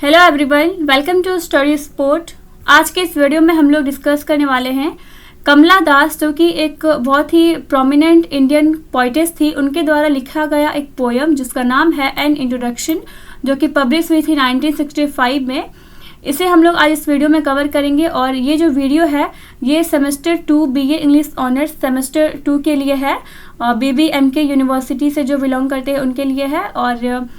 Hello everyone, welcome to study sport. आज के इस वीडियो में हम लोग डिस्कस करने वाले हैं कमला दास, जो कि एक बहुत ही प्रोमिनेंट इंडियन पोइटेस थी। उनके द्वारा लिखा गया एक पोयम जिसका नाम है एन इंट्रोडक्शन, जो कि पब्लिश हुई थी 1965 में। इसे हम लोग आज इस वीडियो में कवर करेंगे। और ये जो वीडियो है ये semester 2 BA English honours semester 2 के लिए है और BBMK यूनिवर्सिटी से जो बिलोंग करते हैं उनके लिए है। और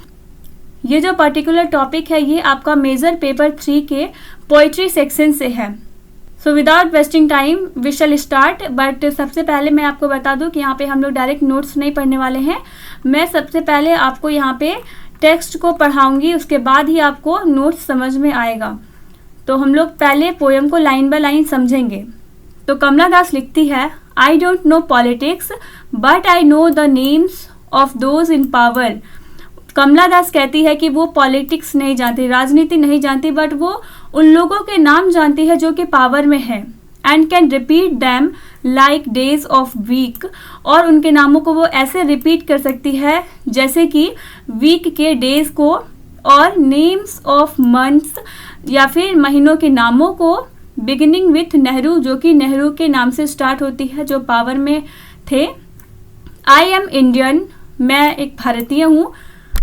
ये जो पर्टिकुलर टॉपिक है ये आपका मेजर पेपर 3 के पोइट्री सेक्शन से है। So without wasting time we shall start. But सबसे पहले मैं आपको बता दूं कि यहाँ पे हम लोग डायरेक्ट नोट्स नहीं पढ़ने वाले हैं। मैं सबसे पहले आपको यहाँ पे टेक्स्ट को पढ़ाऊंगी, उसके बाद ही आपको नोट्स समझ में आएगा। तो हम लोग पहले पोएम को लाइन बाय लाइन समझेंगे। तो कमला दास लिखती है, I don't know politics but I know the names of those in power. Kamala Das कहती है कि वो पॉलिटिक्स नहीं जानती, राजनीति नहीं जानती, बट वो उन लोगों के नाम जानती है जो कि पावर में है। And can repeat them like days of week. और उनके नामों को वो ऐसे रिपीट कर सकती है जैसे कि वीक के डेज को, और नेम्स ऑफ मंथ्स या फिर महीनों के नामों को, बिगिनिंग विथ नेहरू, जो कि नेहरू के नाम से स्टार्ट होती है जो पावर में थे। आई एम इंडियन, मैं एक भारतीय हूँ।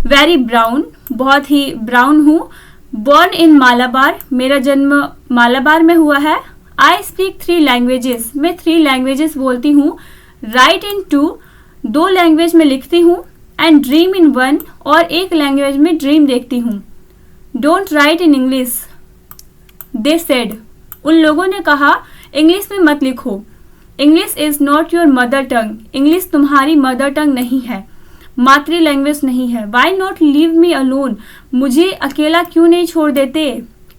वेरी ब्राउन, बहुत ही ब्राउन हूँ। बॉर्न इन मालाबार, मेरा जन्म मालाबार में हुआ है। आई स्पीक 3 लैंग्वेजेस, मैं 3 लैंग्वेजेस बोलती हूँ। राइट इन 2, 2 लैंग्वेज में लिखती हूँ। एंड ड्रीम इन 1, और एक लैंग्वेज में ड्रीम देखती हूँ। Don't write in English, they said, उन लोगों ने कहा इंग्लिश में मत लिखो। English is not your mother tongue, English तुम्हारी मदर टंग नहीं है, मातृ लैंग्वेज नहीं है। Why not leave me alone, मुझे अकेला क्यों नहीं छोड़ देते।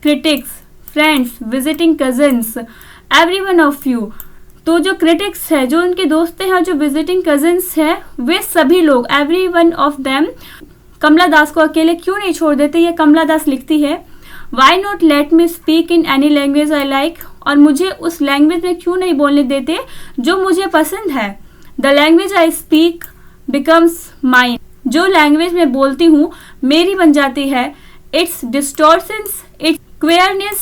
Critics, friends, visiting cousins, every one of you. तो जो क्रिटिक्स है, जो उनके दोस्त हैं, जो विजिटिंग कजन्स है, वे सभी लोग, एवरी वन ऑफ देम, कमला दास को अकेले क्यों नहीं छोड़ देते। ये कमला दास लिखती है। Why not let me speak in any language I like, और मुझे उस लैंग्वेज में क्यों नहीं बोलने देते जो मुझे पसंद है। The language I speak becomes mine, जो लैंग्वेज में बोलती हूँ मेरी बन जाती है। Its distortions, its queerness,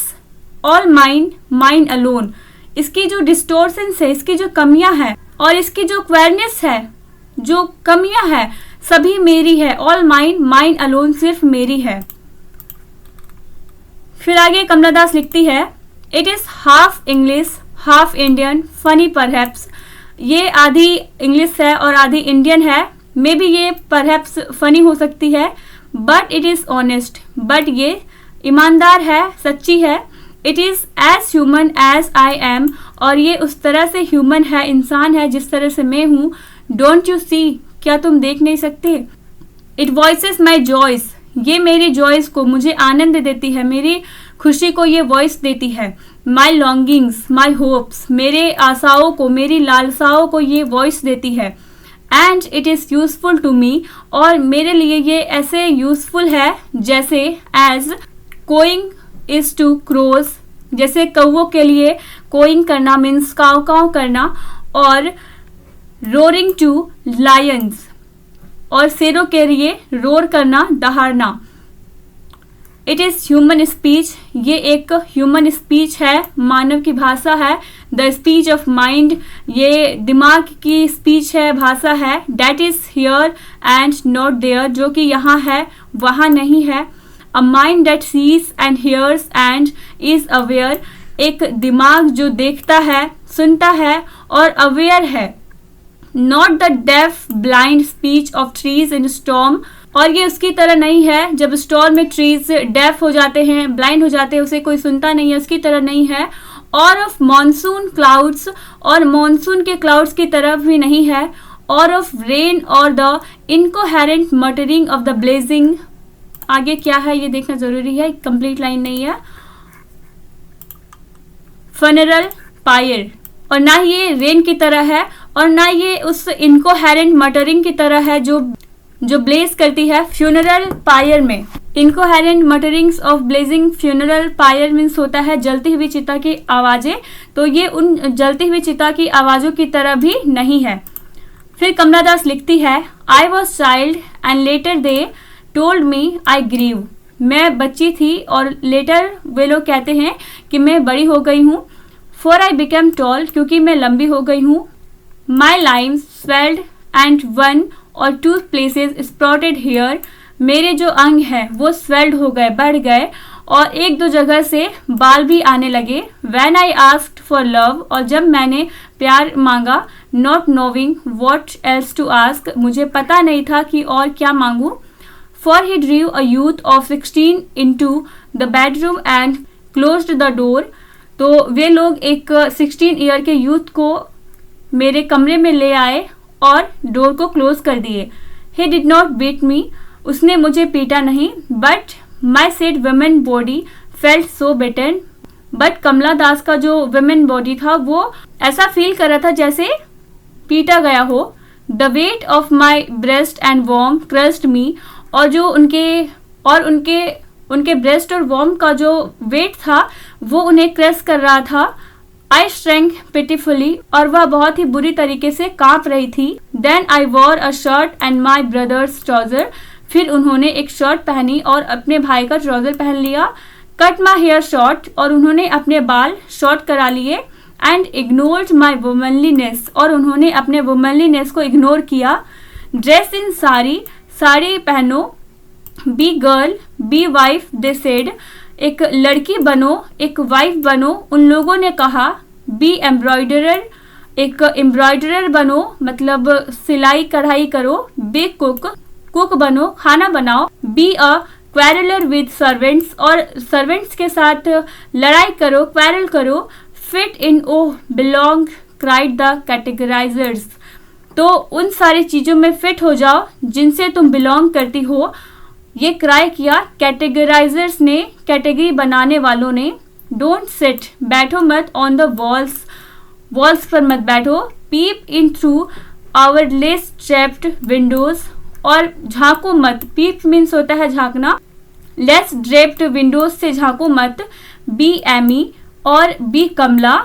all mine, mine alone. इसकी जो डिस्टोर्शंस है, इसकी जो कमियां हैं, और इसकी जो क्वेयरनेस है, जो कमियां है, सभी मेरी है। ऑल माइन, माइन अलोन, सिर्फ मेरी है। फिर आगे कमला दास लिखती है, it is half English half Indian, funny perhaps. ये आधी इंग्लिश है और आधी इंडियन है। मे बी ये परहैप्स फनी हो सकती है, but it is honest, but ये ईमानदार है, सच्ची है। It is as human as I am, और ये उस तरह से ह्यूमन है, इंसान है जिस तरह से मैं हूँ। डोंट यू सी, क्या तुम देख नहीं सकते। इट वॉइसेस माई जॉयस, ये मेरी जॉयस को, मुझे आनंद देती है, मेरी खुशी को ये वॉइस देती है। माई लॉन्गिंग्स, माई होप्स, मेरे आशाओं को, मेरी लालसाओं को ये वॉइस देती है। And it is useful to me, और मेरे लिए ये ऐसे यूजफुल है जैसे as cawing is to crows, जैसे कौवों के लिए कोइंग करना मीन्स काव काव करना, और रोरिंग टू लायंस, और शेरों के लिए रोर करना, दहाड़ना। इट इज़ ह्यूमन स्पीच, ये एक ह्यूमन स्पीच है, मानव की भाषा है। द स्पीच ऑफ माइंड, ये दिमाग की स्पीच है, भाषा है। That is here and not there, जो कि यहाँ है वहाँ नहीं है। A mind that sees and hears and is aware, एक दिमाग जो देखता है, सुनता है और अवेयर है। Not the deaf blind speech of trees in storm, और ये उसकी तरह नहीं है जब स्टॉर्म में ट्रीज डेफ हो जाते हैं, ब्लाइंड हो जाते हैं, उसे कोई सुनता नहीं है, उसकी तरह नहीं है। और ऑफ मॉनसून क्लाउड्स, और मॉनसून के क्लाउड्स की तरह भी नहीं है। और ऑफ रेन, और the incoherent muttering of the blazing. आगे क्या है ये देखना जरूरी है, कंप्लीट लाइन नहीं है। फनरल पायर, और ना ये रेन की तरह है और ना ये उस इनकोहेरेंट मटरिंग की तरह है जो ब्लेज करती है फ्यूनरल पायर में। Incoherent mutterings of blazing funeral pyre means होता है जलती हुई चिता की आवाजें, तो ये उन जलती हुई चिता की आवाजों की तरह भी नहीं है। फिर कमला दास लिखती है, I was child and later they told me I grew. मैं बच्ची थी और लेटर वे लोग कहते हैं कि मैं बड़ी हो गई हूँ। फॉर आई बिकम टॉल, क्योंकि मैं लंबी हो गई हूँ। माई Lyme's swelled and 1 or 2 places sprouted here, मेरे जो अंग हैं वो स्वेल्ड हो गए, बढ़ गए और 1-2 जगह से बाल भी आने लगे। When I asked for love, और जब मैंने प्यार मांगा, not knowing what else to ask, मुझे पता नहीं था कि और क्या मांगूं। For he drew a youth of 16 into the bedroom and closed the door, तो वे लोग एक 16 ईयर के यूथ को मेरे कमरे में ले आए और डोर को क्लोज कर दिए। He did not beat me, उसने मुझे पीटा नहीं। But my said women body felt so beaten, but कमला दास का जो women body था वो ऐसा फील कर रहा था जैसे पीटा गया हो। The weight of my breast and womb crushed me, और जो उनके ब्रेस्ट और वॉर्म का जो वेट था वो उन्हें क्रश कर रहा था। I shrank pitifully, और वह बहुत ही बुरी तरीके से कांप रही थी। Then I wore a shirt and my brother's trouser, फिर उन्होंने एक शर्ट पहनी और अपने भाई का ट्राउजर पहन लिया। Cut my hair short, और उन्होंने अपने बाल शॉर्ट करा लिए। And ignored my womanliness, और उन्होंने अपने womanliness को इग्नोर किया। Dress in साड़ी, साड़ी पहनो। Be girl, be wife, they said, एक लड़की बनो, एक वाइफ बनो, उन लोगों ने कहा। Be embroiderer, एक एम्ब्रॉयडरर बनो, मतलब सिलाई कढ़ाई करो। Be cook, कुक बनो, खाना बनाओ। Be a quarreler with servants, और सर्वेंट्स के साथ लड़ाई करो, क्वारल करो। Fit in, oh belong, cried the categorizers, तो उन सारी चीज़ों में फिट हो जाओ जिनसे तुम बिलोंग करती हो, ये क्राई किया कैटेगराइजर्स ने, कैटेगरी बनाने वालों ने। डोंट सिट, बैठो मत। ऑन द वॉल्स, वॉल्स पर मत बैठो। Peep in through our lace draped windows, और झांको मत। पीप मीन्स होता है झांकना। लेस ड्रेप्ड विंडोज से झांको मत। बी एमी और बी कमला,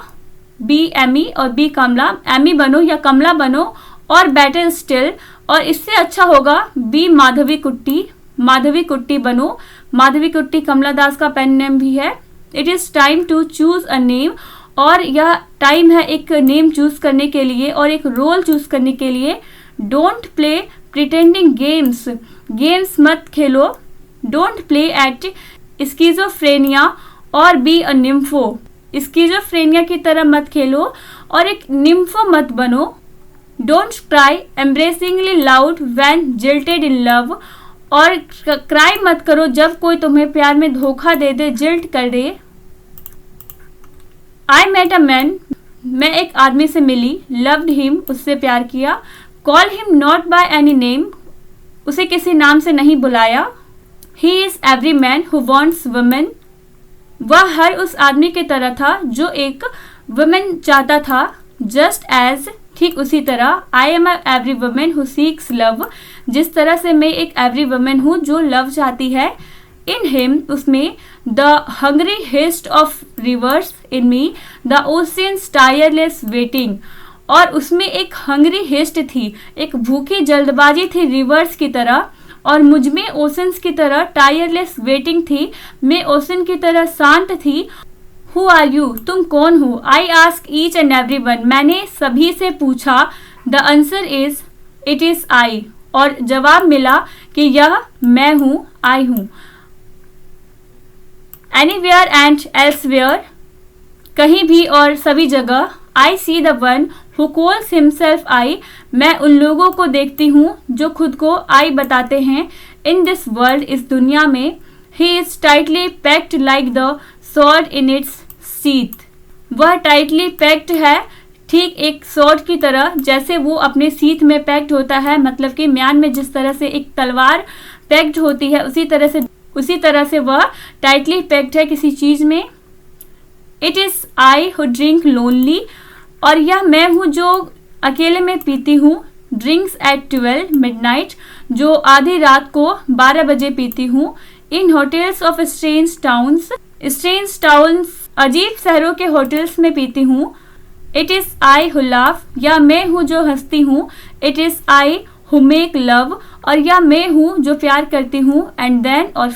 बी एमी और बी कमला, एमी बनो या कमला बनो। और बेटर स्टिल, और इससे अच्छा होगा, बी माधवी कुट्टी, माधवी कुट्टी बनो। माधवी कुट्टी कमला दास का पेन नेम भी है। It is time to choose a name, और यह टाइम है एक नेम चूज करने के लिए और एक रोल चूज करने के लिए। Don't play pretending games, games मत खेलो। डोंट प्ले एट स्किज़ोफ्रेनिया और बी अ निम्फो, स्किज़ोफ्रेनिया की तरह मत खेलो और एक निम्फो मत बनो। Don't cry embarrassingly loud when jilted in love, और क्राई मत करो जब कोई तुम्हें प्यार में धोखा दे दे, जिल्ट कर दे। आई मेट अ मैन, मैं एक आदमी से मिली। लव्ड हिम, उससे प्यार किया। Call him not by any name, उसे किसी नाम से नहीं बुलाया। He is every man who wants women, वह हर उस आदमी की तरह था जो एक वुमेन चाहता था। जस्ट एज, ठीक उसी तरह। I am every woman who seeks love, जिस तरह से मैं एक एवरी वुमेन हूँ जो लव चाहती है। इन हिम, उसमें। The hungry haste of rivers, in me the oceans' tireless waiting, और उसमें एक हंग्री हेस्ट थी, एक भूखी जल्दबाजी थी रिवर्स की तरह, और मुझ में ओशंस की तरह टायरलेस वेटिंग थी, मैं ओशन की तरह शांत थी। हु आर यू, तुम कौन हो? I ask each and every one, मैंने सभी से पूछा। The answer is it is आई, और जवाब मिला कि यह मैं हूँ, आई हूँ। एनीवेयर एंड एल्सवेयर, कहीं भी और सभी जगह। I see the one who calls himself I, मैं उन लोगों को देखती हूँ जो खुद को आई बताते हैं। इन दिस वर्ल्ड, इस दुनिया में। He is tightly packed like the sword in its sheath, वह टाइटली पैक्ड है ठीक एक स्वॉर्ड की तरह, जैसे वो अपने सीथ में पैक्ड होता है, मतलब कि म्यान में जिस तरह से एक तलवार पैक्ड होती है उसी तरह से वह टाइटली पैक्ड है किसी चीज में। It is I who drink lonely, और यह मैं हूँ जो अकेले में पीती हूँ। ड्रिंक्स एट 12 मिडनाइट, जो आधी रात को 12 बजे पीती हूँ। In hotels of strange towns, strange towns अजीब शहरों के होटल्स में पीती हूँ। It is I who laugh, या मैं हूँ जो हंसती हूँ। It is I who make love, और या मैं हूँ जो प्यार करती हूँ। एंड देन, और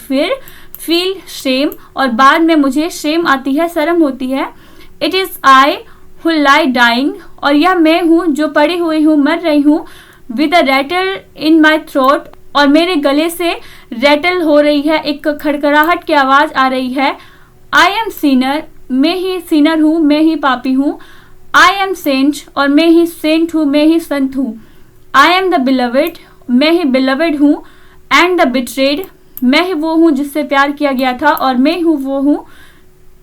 फील शेम, और बाद में मुझे शेम आती है, शर्म होती है। It is I who lie dying, और यह मैं हूँ जो पड़ी हुई हूँ, मर रही हूँ। With a rattle in my throat, और मेरे गले से रैटल हो रही है, एक खड़खड़ाहट की आवाज़ आ रही है। आई एम सीनर, मैं ही सीनर हूँ, मैं ही पापी हूँ। आई एम सेंट, और मैं ही सेंट हूँ, मैं ही संत हूँ। आई एम द बिलवड, मैं ही बिलवड हूँ। एंड द बिट्रेड, मैं ही वो हूँ जिससे प्यार किया गया था, और मैं हूँ वो हूँ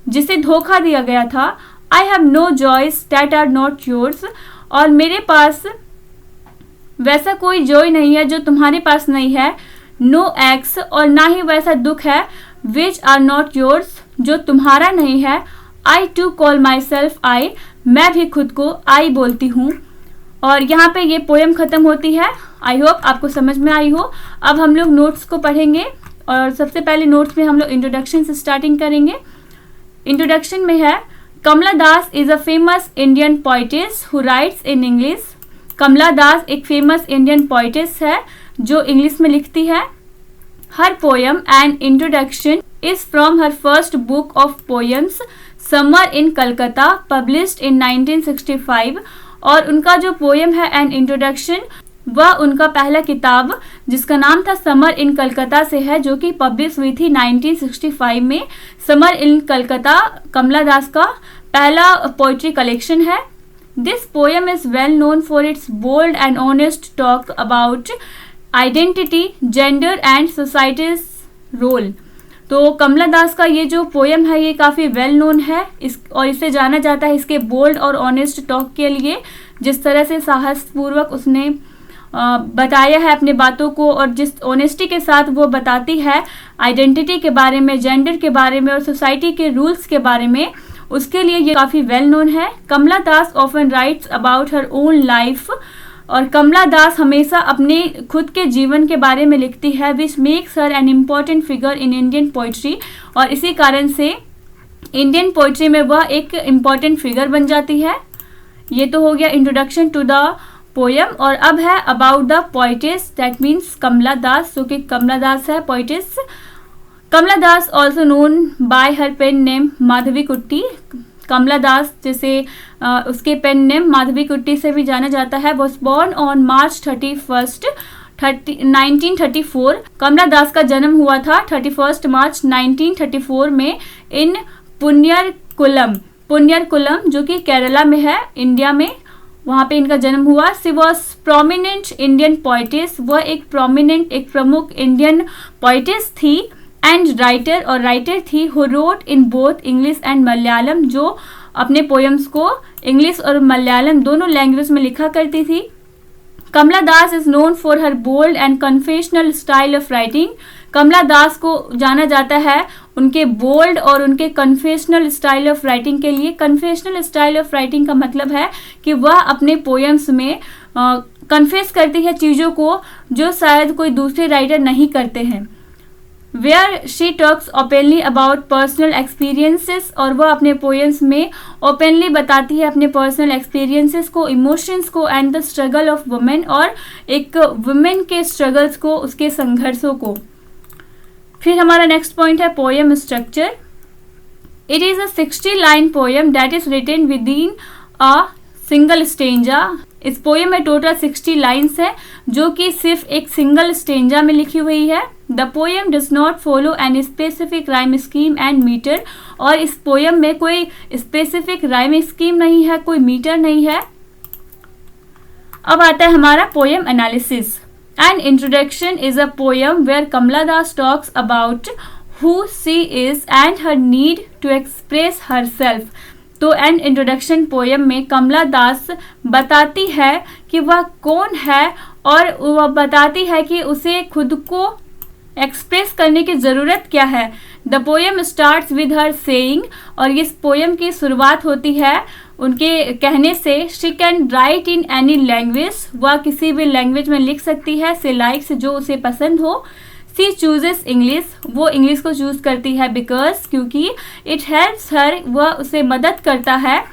जिसे धोखा दिया गया था। I have no joys that are not yours, और मेरे पास वैसा कोई जॉय नहीं है जो तुम्हारे पास नहीं है। नो एक्स, और ना ही वैसा दुख है विच आर नॉट योर्स, जो तुम्हारा नहीं है। I too call myself I, मैं भी खुद को आई बोलती हूँ। और यहाँ पे ये पोएम ख़त्म होती है। आई होप आपको समझ में आई हो। अब हम लोग नोट्स को पढ़ेंगे, और सबसे पहले नोट्स में हम लोग इंट्रोडक्शन से स्टार्टिंग करेंगे। इंट्रोडक्शन में है, Kamala Das is a famous Indian poetess who writes in English. Kamala Das एक फेमस इंडियन पोइटेस है जो इंग्लिश में लिखती है। Her poem and introduction is from her first book of poems summer in Calcutta published in 1965, और उनका जो पोएम है एंड इंट्रोडक्शन वह उनका पहला किताब जिसका नाम था समर इन कलकत्ता से है, जो कि पब्लिश हुई थी 1965 में। समर इन कलकत्ता कमला दास का पहला पोइट्री कलेक्शन है। This poem is well known for its bold and honest talk about identity, gender and society's role. तो कमला दास का ये जो पोएम है ये काफ़ी वेल नोन है, और इसे जाना जाता है इसके बोल्ड और ऑनेस्ट टॉक के लिए, जिस तरह से साहसपूर्वक उसने बताया है अपने बातों को, और जिस ऑनेस्टी के साथ वो बताती है आइडेंटिटी के बारे में, जेंडर के बारे में और सोसाइटी के रूल्स के बारे में, उसके लिए ये काफ़ी वेल नोन है। Kamala Das often writes about her own life, और कमला दास हमेशा अपने खुद के जीवन के बारे में लिखती है, which makes her an important figure in Indian poetry, और इसी कारण से इंडियन पोइट्री में वह एक इम्पॉर्टेंट फिगर बन जाती है। ये तो हो गया इंट्रोडक्शन टू द पोएम, और अब है about the poetess, that means Kamala Das, जो कि कमला दास है poetess. Kamala Das also known by her pen name Madhavi Kutty. Kamala दास जैसे उसके पेन नेम माधवी कुट्टी से भी जाना जाता है। Was born on March 31, 1934। कमला दास का जन्म हुआ था 31 मार्च 1934 में इन पुन्यरकुलम जो कि केरला में है, इंडिया में, वहाँ पे इनका जन्म हुआ। सी वॉज प्रोमिनेंट इंडियन पोइटेस, वह एक प्रमुख इंडियन पोइटेस थी, एंड राइटर, और राइटर थी, who wrote in both English and Malayalam, जो अपने पोएम्स को इंग्लिश और मलयालम दोनों लैंग्वेज में लिखा करती थी। Kamala Das is known for her bold and confessional style of writing. Kamala Das को जाना जाता है उनके बोल्ड और उनके कन्फेशनल स्टाइल ऑफ राइटिंग के लिए। कन्फेशनल स्टाइल ऑफ राइटिंग का मतलब है कि वह अपने पोएम्स में कन्फेस करती है चीज़ों को जो शायद कोई दूसरे राइटर नहीं करते हैं। Where she talks openly about personal experiences, और वह अपने पोएम्स में ओपनली बताती है अपने पर्सनल एक्सपीरियंसेस को, इमोशंस को, and the struggle of women, और एक वुमेन के स्ट्रगल्स को, उसके संघर्षों को। फिर हमारा नेक्स्ट पॉइंट है poem structure. It is a 60 line poem that is written within a single stanza. इस पोएम में टोटल 60 लाइन्स है जो कि सिर्फ एक सिंगल स्टेंजा में लिखी हुई है। The poem does not follow an specific rhyme scheme and metre, और इस पोएम में कोई स्पेसिफिक राइम स्कीम नहीं है, कोई मीटर नहीं है। अब आता है हमारा poem analysis. An introduction is a poem where Kamala Das talks about who she is and her need to express herself. तो एन इंट्रोडक्शन पोएम में कमला दास बताती है कि वह कौन है, और वह बताती है कि उसे खुद को एक्सप्रेस करने की ज़रूरत क्या है। The poem starts with her saying, और इस पोएम की शुरुआत होती है उनके कहने से। She can write in any language, वह किसी भी लैंग्वेज में लिख सकती है। से लाइक्स, जो उसे पसंद हो। सी चूजेस इंग्लिश, वो इंग्लिश को चूज करती है, बिकॉज, क्योंकि इट हेल्प्स हर, वह उसे मदद करता है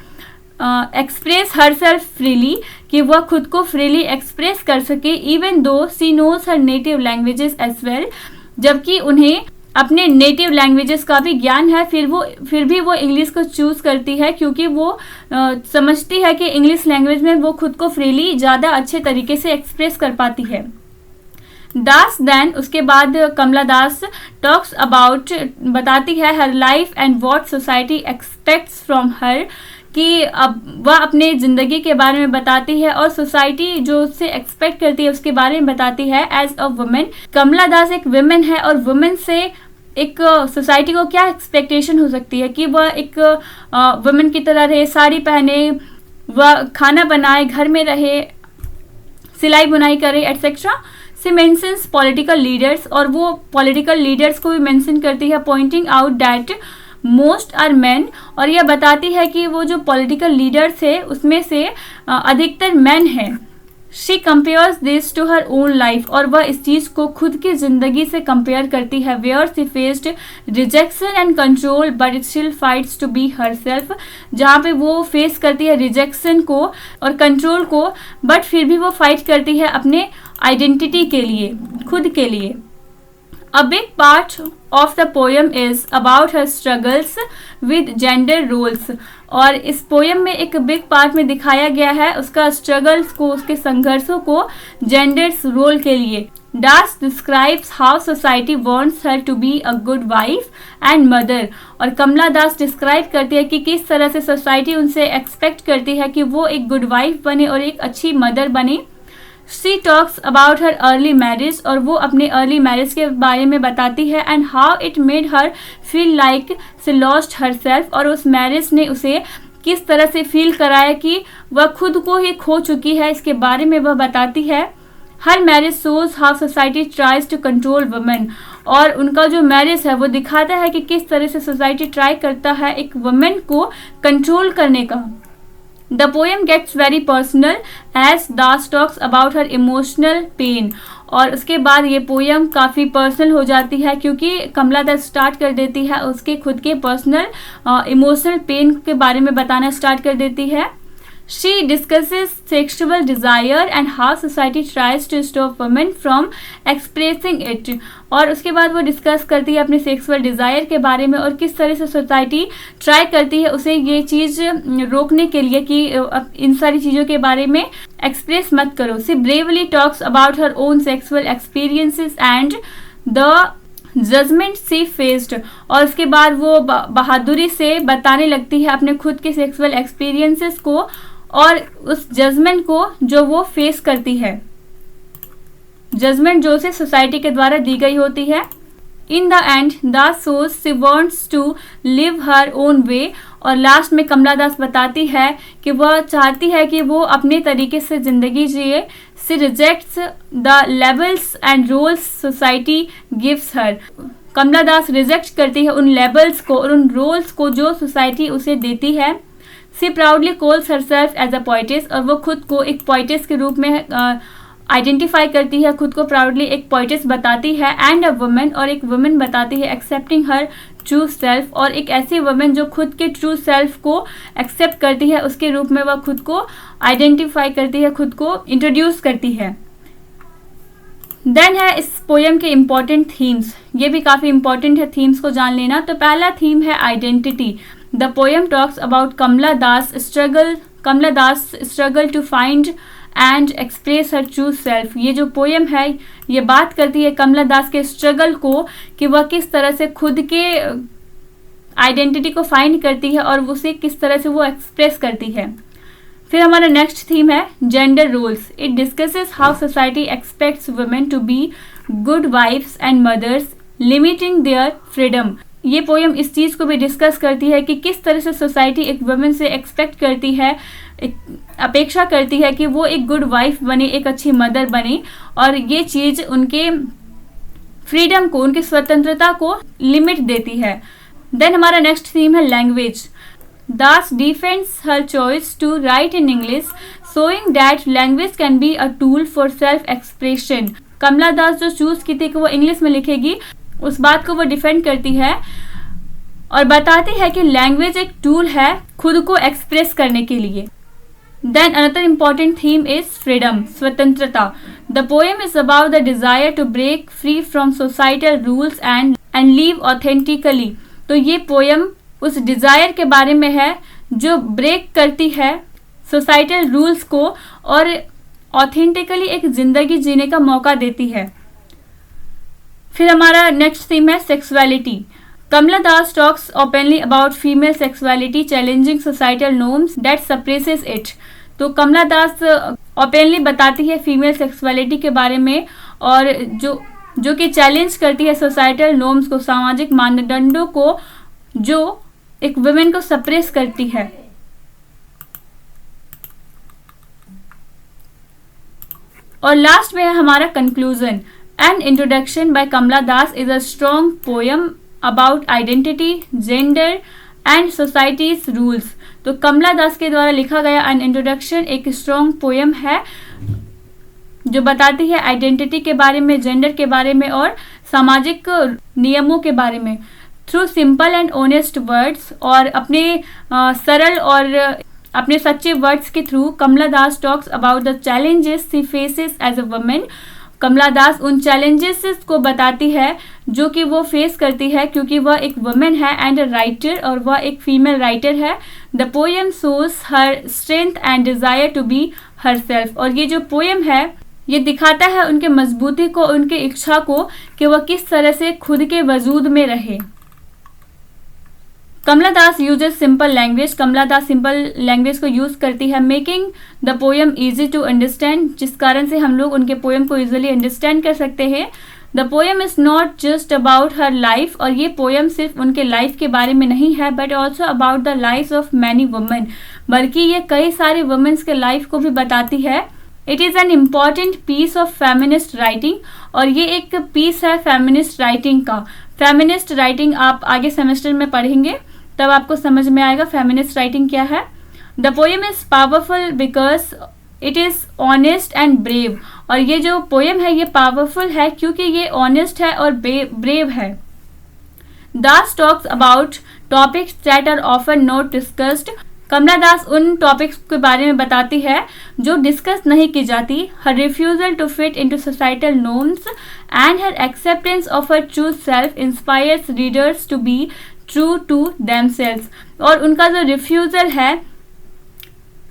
एक्सप्रेस हर सेल्फ फ्रीली, कि वह खुद को फ्रीली एक्सप्रेस कर सके। Even though she knows her native languages as well, जबकि उन्हें अपने नेटिव लैंग्वेजेस का भी ज्ञान है, फिर भी वो इंग्लिश को चूज़ करती है क्योंकि वो समझती है कि इंग्लिश लैंग्वेज में वो खुद को फ्रीली ज़्यादा अच्छे तरीके से एक्सप्रेस कर पाती है। दास देन, उसके बाद कमला दास टॉक्स अबाउट, बताती है हर life and what society aspects from her, कि अब वह अपने ज़िंदगी के बारे में बताती है और सोसाइटी जो उससे एक्सपेक्ट करती है उसके बारे में बताती है as a women. Kamala Das एक वुमेन है और वुमेन से एक सोसाइटी को क्या एक्सपेक्टेशन हो सकती है कि वह एक वुमेन की तरह रहे, साड़ी पहने, वह खाना बनाए, घर में रहे, सिलाई बुनाई करे, etcetera. She mentions political leaders, और वो पॉलिटिकल लीडर्स को भी मेंशन करती है, pointing out that most are men, और यह बताती है कि वो जो पॉलिटिकल लीडर्स है उसमें से अधिकतर मैन हैं। She compares this to her own life, और वह इस चीज़ को खुद की ज़िंदगी से कंपेयर करती है। Where she faced rejection and control but still fights to be herself, जहाँ पे वो फेस करती है रिजेक्शन को और कंट्रोल को, बट फिर भी वो फाइट करती है अपने आइडेंटिटी के लिए, खुद के लिए। A big part of the poem is about her struggles with gender roles, और इस पोएम में एक बिग पार्ट में दिखाया गया है उसका स्ट्रगल्स को, उसके संघर्षों को जेंडर्स रोल के लिए। Das describes how society wants her to be a good wife and mother, और कमला दास डिस्क्राइब करती है कि किस तरह से सोसाइटी उनसे एक्सपेक्ट करती है कि वो एक गुड वाइफ बने और एक अच्छी मदर बने। She talks about her early marriage, और वो अपने अर्ली मैरिज के बारे में बताती है and how it made her feel like she lost her self, और उस मैरिज ने उसे किस तरह से फील कराया कि वह खुद को ही खो चुकी है, इसके बारे में वह बताती है। Her marriage shows how society tries to control women, और उनका जो मैरिज है वो दिखाता है कि किस तरह से सोसाइटी ट्राई करता है एक वुमेन को कंट्रोल करने का। The poem gets very personal as Das talks about her emotional pain, और उसके बाद ये पोएम काफ़ी पर्सनल हो जाती है क्योंकि कमला दास स्टार्ट कर देती है उसके खुद के पर्सनल इमोशनल पेन के बारे में बताना स्टार्ट कर देती है। She discusses sexual desire and how society tries to stop women from expressing it, और उसके बाद वो डिस्कस करती है अपने सेक्सुअल डिज़ायर के बारे में और किस तरह से सोसाइटी ट्राई करती है उसे ये चीज़ रोकने के लिए कि इन सारी चीज़ों के बारे में एक्सप्रेस मत करो। She bravely talks about her own sexual experiences and the judgement she faced, और उसके बाद वो बहादुरी से बताने लगती है अपने खुद के सेक्सुअल एक्सपीरियंसेस को और उस जजमेंट को जो वो फेस करती है, जजमेंट जो उसे सोसाइटी के द्वारा दी गई होती है। In the end Das shows she wants to live her own way, और लास्ट में कमला दास बताती है कि वह चाहती है कि वो अपने तरीके से ज़िंदगी जिए। She rejects the labels and roles society gives her, Kamala Das reject करती है उन लेबल्स को और उन रोल्स को जो सोसाइटी उसे देती है। She proudly calls herself as a poetess, और वो खुद को एक पोइटेस के रूप में आइडेंटिफाई करती है, खुद को प्राउडली एक पोइटेस बताती है। एंड अ वुमेन, और एक वुमेन बताती है एक्सेप्टिंग हर ट्रू सेल्फ, और एक ऐसी वुमेन जो खुद के ट्रू सेल्फ को एक्सेप्ट करती है, उसके रूप में वह खुद को आइडेंटिफाई करती है, खुद को इंट्रोड्यूस करती है। देन है इस पोएम के इम्पॉर्टेंट थीम्स, ये भी काफ़ी इंपॉर्टेंट है थीम्स को जान लेना। तो पहला थीम है identity. The poem talks about Kamala Das struggle to find and express her true self. ये जो पोएम है ये बात करती है कमला दास के स्ट्रगल को कि वह किस तरह से खुद के आइडेंटिटी को फाइंड करती है और उसे किस तरह से वो एक्सप्रेस करती है। फिर हमारा नेक्स्ट थीम है gender roles. It discusses how society expects women to be good wives and mothers, limiting their freedom. ये पोएम इस चीज़ को भी डिस्कस करती है कि किस तरह से सोसाइटी एक वुमेन से एक्सपेक्ट करती है, अपेक्षा करती है कि वो एक गुड वाइफ बने, एक अच्छी मदर बने, और ये चीज़ उनके फ्रीडम को, उनकी स्वतंत्रता को लिमिट देती है। देन हमारा नेक्स्ट थीम है language. Das defends her choice to write in English, showing that language can be a tool for self expression. Kamala Das जो चूज की थी कि वो इंग्लिश में लिखेगी, उस बात को वो डिफेंड करती है और बताती है कि लैंग्वेज एक टूल है खुद को एक्सप्रेस करने के लिए। Then another important theme is freedom, स्वतंत्रता। The poem is about the desire to break free from societal rules and live authentically. तो ये पोयम उस डिज़ायर के बारे में है जो ब्रेक करती है सोसाइटल रूल्स को और ऑथेंटिकली एक ज़िंदगी जीने का मौका देती है। फिर हमारा नेक्स्ट थीम है sexuality. Kamala Das talks openly about female sexuality challenging societal norms that suppresses it. तो कमला दास ओपनली बताती है फीमेल सेक्सुअलिटी के बारे में और जो कि चैलेंज करती है सोसाइटल नॉर्म्स को, सामाजिक मानदंडों को जो एक वुमेन को सप्रेस करती है। और लास्ट में है हमारा conclusion. An introduction by Kamala Das is a strong poem about identity, gender and society's rules. तो कमला दास के द्वारा लिखा गया एन इंट्रोडक्शन एक स्ट्रॉन्ग पोयम है जो बताती है आइडेंटिटी के बारे में, जेंडर के बारे में और सामाजिक नियमों के बारे में through simple and honest words. और अपने सरल और अपने सच्चे वर्ड्स के through Kamala Das talks about the challenges she faces as a women. Kamala Das उन चैलेंजेस को बताती है जो कि वो फेस करती है क्योंकि वह एक वुमेन है एंड अ राइटर और वह एक फीमेल राइटर है। The poem shows her strength and desire to be herself. और ये जो पोएम है ये दिखाता है उनके मजबूती को, उनके इच्छा को कि वह किस तरह से खुद के वजूद में रहे। Kamala Das uses simple language. Kamala Das simple language को यूज करती है making the poem easy to understand, जिस कारण से हम लोग उनके पोएम को इजीली अंडरस्टैंड कर सकते हैं। The poem is not just about her life. और ये पोएम सिर्फ उनके लाइफ के बारे में नहीं है but also about the life of many women, बल्कि ये कई सारे वुमेन्स के लाइफ को भी बताती है। It is an important piece of feminist writing. और ये एक पीस है फेमिनिस्ट राइटिंग का। फेमिनिस्ट राइटिंग आप आगे सेमेस्टर में पढ़ेंगे तब आपको समझ में आएगा फेमिनिस्ट राइटिंग क्या है। The poem is powerful because it is honest and brave. और ये जो पोएम है ये पावरफुल है क्योंकि ये ऑनेस्ट है और ब्रेव है। Das talks about topics that are often not discussed. Kamala Das उन टॉपिक्स के बारे में बताती है जो डिस्कस नहीं की जाती। Her refusal to fit into societal norms and her acceptance of her true self inspires readers to be true to themselves. और उनका जो रिफ्यूजल है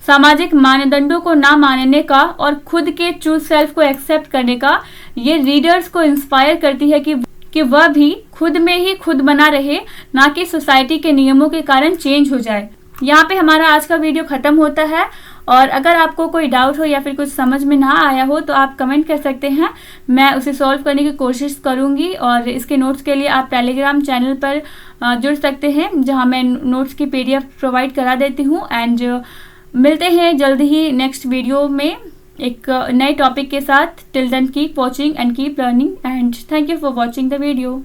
सामाजिक मानदंडों को ना मानने का और खुद के ट्रू सेल्फ को एक्सेप्ट करने का, ये रीडर्स को इंस्पायर करती है कि वह भी खुद में ही खुद बना रहे, ना कि सोसाइटी के नियमों के कारण चेंज हो जाए। यहाँ पे हमारा आज का वीडियो खत्म होता है। और अगर आपको कोई डाउट हो या फिर कुछ समझ में ना आया हो तो आप कमेंट कर सकते हैं, मैं उसे सॉल्व करने की कोशिश करूँगी। और इसके नोट्स के लिए आप टेलीग्राम चैनल पर जुड़ सकते हैं जहाँ मैं नोट्स की PDF प्रोवाइड करा देती हूँ। एंड मिलते हैं जल्दी ही नेक्स्ट वीडियो में एक नए टॉपिक के साथ। Till then keep watching and keep learning and thank you for watching the video.